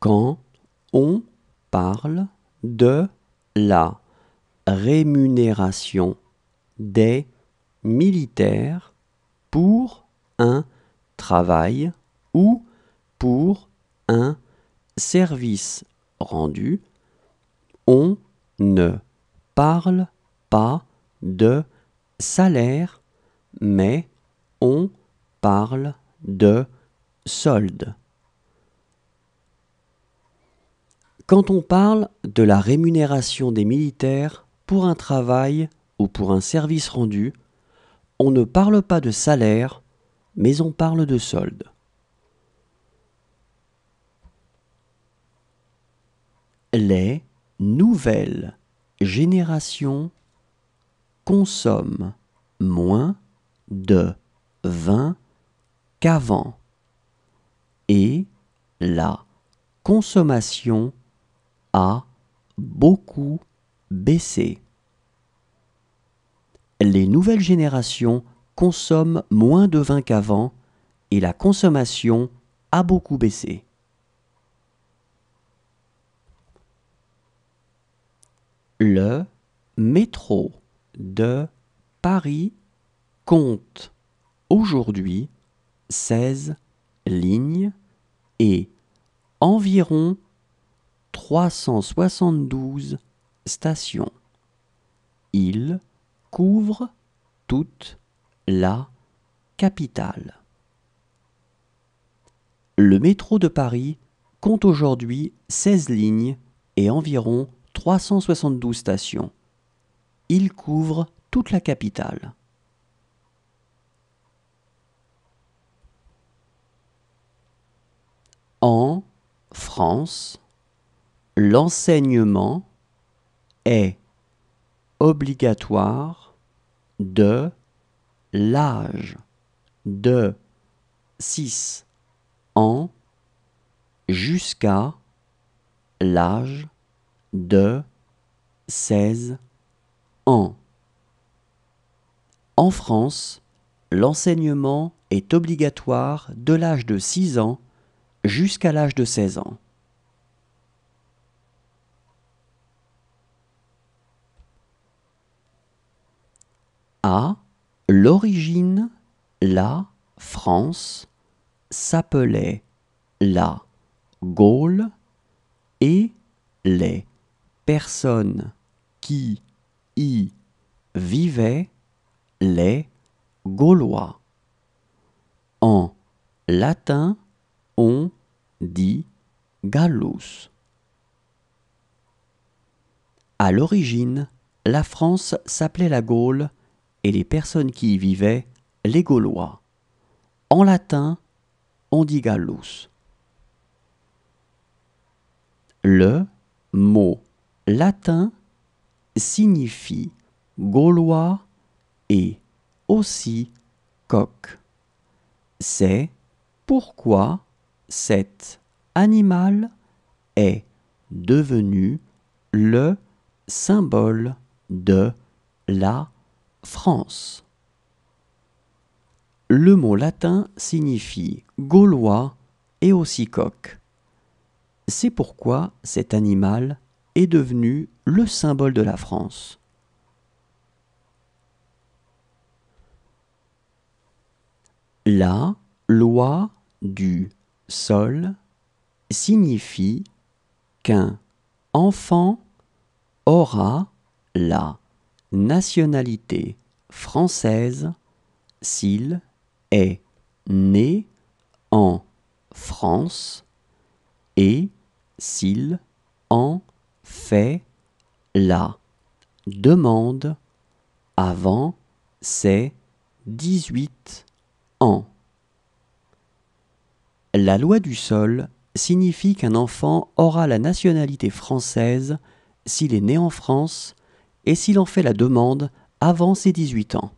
quand on parle de la rémunération des militaires pour un travail ou pour un service rendu, on ne parle pas de salaire, mais on parle de solde. Quand on parle de la rémunération des militaires pour un travail ou pour un service rendu, on ne parle pas de salaire, mais on parle de solde. Les nouvelles générations consomment moins de vin qu'avant et la consommation a beaucoup baissé. Les nouvelles générations consomment moins de vin qu'avant et la consommation a beaucoup baissé. Le métro de Paris compte aujourd'hui 16 lignes et environ 372 stations. Il couvre toute la capitale. Le métro de Paris compte aujourd'hui 16 lignes et environ 372 stations. Il couvre toute la capitale. En France, l'enseignement est obligatoire de l'âge de 6 ans jusqu'à l'âge de 16 ans. En France, l'enseignement est obligatoire de l'âge de 6 ans jusqu'à l'âge de 16 ans. À l'origine, la France s'appelait la Gaule et les personnes qui y vivaient les Gaulois. En latin, on dit Gallus. À l'origine, la France s'appelait la Gaule et les personnes qui y vivaient les Gaulois. En latin, on dit Gallus. Le mot latin signifie gaulois et aussi coq. C'est pourquoi cet animal est devenu le symbole de la France. Le mot latin signifie gaulois et aussi coq. C'est pourquoi cet animal est devenu le symbole de la France. La loi du sol signifie qu'un enfant aura la nationalité française s'il est né en France et s'il en fait la demande avant ses 18 ans. La loi du sol signifie qu'un enfant aura la nationalité française s'il est né en France et s'il en fait la demande avant ses 18 ans.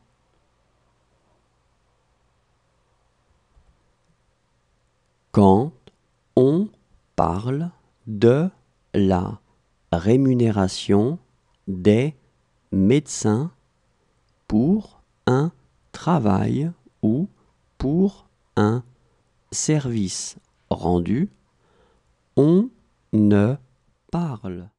Quand on parle de la rémunération des médecins pour un travail ou pour un service rendu, on ne parle